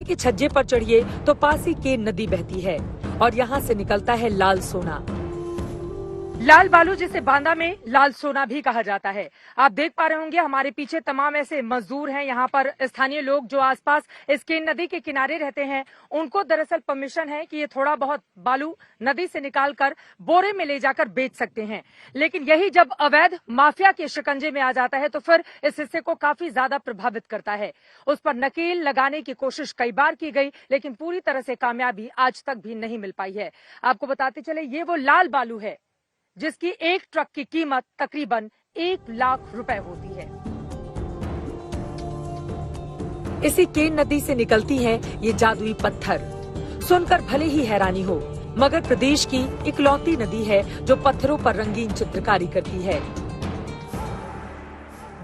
के छज्जे पर चढ़िए तो पास ही केन नदी बहती है और यहाँ से निकलता है लाल सोना। लाल बालू जिसे बांदा में लाल सोना भी कहा जाता है। आप देख पा रहे होंगे हमारे पीछे तमाम ऐसे मजदूर हैं। यहाँ पर स्थानीय लोग जो आसपास इस केन नदी के किनारे रहते हैं, उनको दरअसल परमिशन है कि ये थोड़ा बहुत बालू नदी से निकालकर बोरे में ले जाकर बेच सकते हैं। लेकिन यही जब अवैध माफिया के शिकंजे में आ जाता है तो फिर इस हिस्से को काफी ज्यादा प्रभावित करता है। उस पर नकेल लगाने की कोशिश कई बार की गई, लेकिन पूरी तरह से कामयाबी आज तक भी नहीं मिल पाई है। आपको बताते चले, ये वो लाल बालू है जिसकी एक ट्रक की कीमत तकरीबन 1 लाख रुपए होती है। इसी केन नदी से निकलती है ये जादुई पत्थर। सुनकर भले ही हैरानी हो, मगर प्रदेश की इकलौती नदी है जो पत्थरों पर रंगीन चित्रकारी करती है।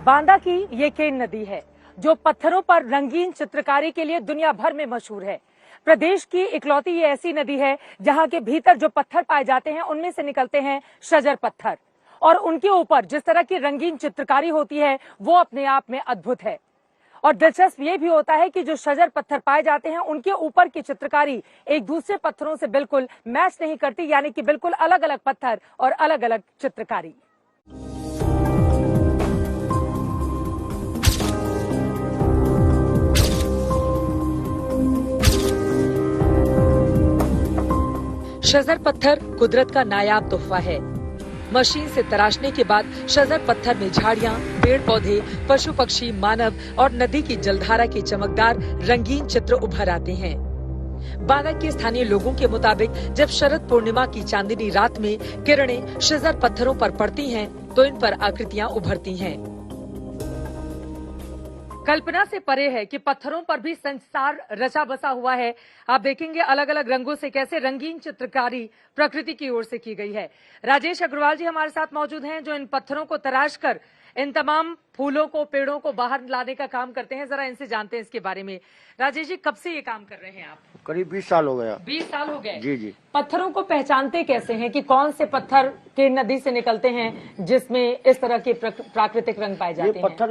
बांदा की ये केन नदी है जो पत्थरों पर रंगीन चित्रकारी के लिए दुनिया भर में मशहूर है। प्रदेश की इकलौती ये ऐसी नदी है जहां के भीतर जो पत्थर पाए जाते हैं उनमें से निकलते हैं शजर पत्थर, और उनके ऊपर जिस तरह की रंगीन चित्रकारी होती है वो अपने आप में अद्भुत है। और दिलचस्प ये भी होता है कि जो शजर पत्थर पाए जाते हैं उनके ऊपर की चित्रकारी एक दूसरे पत्थरों से बिल्कुल मैच नहीं करती, यानी कि बिल्कुल अलग अलग पत्थर और अलग अलग चित्रकारी। शजर पत्थर कुदरत का नायाब तोहफा है। मशीन से तराशने के बाद शजर पत्थर में झाड़ियां, पेड़ पौधे, पशु पक्षी, मानव और नदी की जलधारा के चमकदार रंगीन चित्र उभर आते हैं। बांदा के स्थानीय लोगों के मुताबिक जब शरद पूर्णिमा की चांदनी रात में किरणें शजर पत्थरों पर पड़ती हैं तो इन पर आकृतियां उभरती हैं। कल्पना से परे है कि पत्थरों पर भी संसार रचा बसा हुआ है। आप देखेंगे अलग अलग रंगों से कैसे रंगीन चित्रकारी प्रकृति की ओर से की गई है। राजेश अग्रवाल जी हमारे साथ मौजूद हैं जो इन पत्थरों को तराश कर इन तमाम फूलों को, पेड़ों को बाहर लाने का काम करते हैं। जरा इनसे जानते हैं इसके बारे में। राजेश जी, कब से ये काम कर रहे हैं आप? करीब 20 साल हो गया। 20 साल हो गए? जी जी। पत्थरों को पहचानते कैसे हैं कि कौन से पत्थर के नदी से निकलते हैं जिसमें इस तरह के प्राकृतिक रंग पाए जाते हैं? पत्थर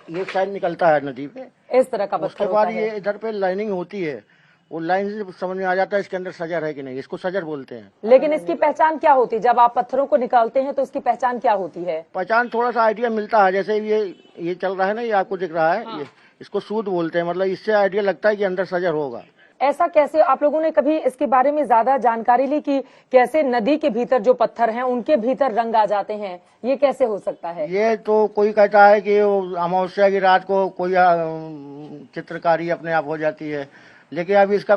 ये साइड निकलता है नदी पे, इस तरह का पत्थर उसके बाद ये इधर पे लाइनिंग होती है, वो लाइन से समझ में आ जाता है इसके अंदर सजर है कि नहीं। इसको सजर बोलते हैं। लेकिन इसकी पहचान क्या होती है जब आप पत्थरों को निकालते हैं तो इसकी पहचान क्या होती है? पहचान थोड़ा सा आइडिया मिलता है, जैसे ये चल रहा है ना, ये आपको दिख रहा है। हाँ। इसको सूद बोलते हैं, मतलब इससे आइडिया लगता है कि अंदर सजर होगा। ऐसा कैसे? आप लोगों ने कभी इसके बारे में ज्यादा जानकारी ली कि कैसे नदी के भीतर जो पत्थर हैं उनके भीतर रंग आ जाते हैं? ये कैसे हो सकता है? ये तो कोई कहता है कि अमावस्या की रात को कोई चित्रकारी अपने आप हो जाती है, लेकिन अभी इसका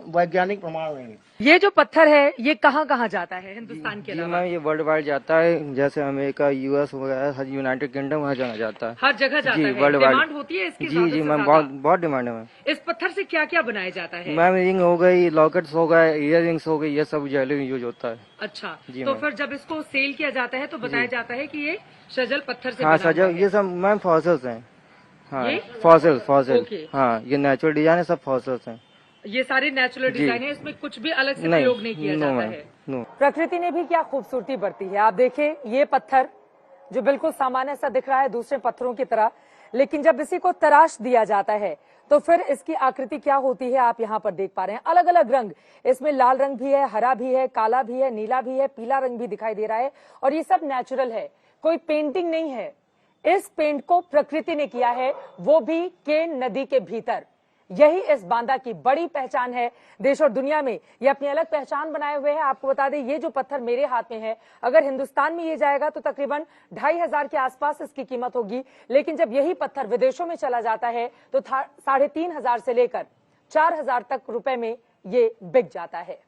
वैज्ञानिक प्रमाण नहीं है। ये जो पत्थर है ये कहाँ कहाँ जाता है हिंदुस्तान के अलावा? ये वर्ल्ड वाइड जाता है, जैसे अमेरिका, यूएस वगैरह, यूनाइटेड किंगडम, हर जगह जाता है। हर जगह जाता है? वर्ल्ड वाइड डिमांड होती है इसकी? जी मैम, बहुत डिमांड है मैम। इस पत्थर से क्या क्या बनाया जाता है? मैम रिंग हो गई, लॉकेट्स हो गए, इयर रिंग्स हो गई, ये सब ज्वेलरी यूज होता है। अच्छा, तो फिर जब इसको सेल किया जाता है तो बताया जाता है कि ये शजल पत्थर से हाँ बना सजल, हुआ है। ये सब मैम फॉसिल्स हैं। हाँ ये? Fossil okay. हाँ, ये नेचुरल डिजाइन है, सब फॉसिल्स हैं। ये सारे नेचुरल डिजाइन है, इसमें कुछ भी अलग से प्रयोग नहीं किया जाता है। प्रकृति ने भी क्या खूबसूरती बरती है। आप देखें ये पत्थर जो बिल्कुल सामान्य सा दिख रहा है दूसरे पत्थरों की तरह, लेकिन जब इसी को तराश दिया जाता है तो फिर इसकी आकृति क्या होती है आप यहाँ पर देख पा रहे हैं। अलग अलग रंग, इसमें लाल रंग भी है, हरा भी है, काला भी है, नीला भी है, पीला रंग भी दिखाई दे रहा है, और ये सब नेचुरल है, कोई पेंटिंग नहीं है। इस पेंट को प्रकृति ने किया है, वो भी केन नदी के भीतर। यही इस बांदा की बड़ी पहचान है। देश और दुनिया में ये अपनी अलग पहचान बनाए हुए हैं। आपको बता दें, ये जो पत्थर मेरे हाथ में है, अगर हिंदुस्तान में ये जाएगा तो तकरीबन 2,500 के आसपास इसकी कीमत होगी, लेकिन जब यही पत्थर विदेशों में चला जाता है तो 3,500 से लेकर 4,000 तक रुपए में ये बिक जाता है।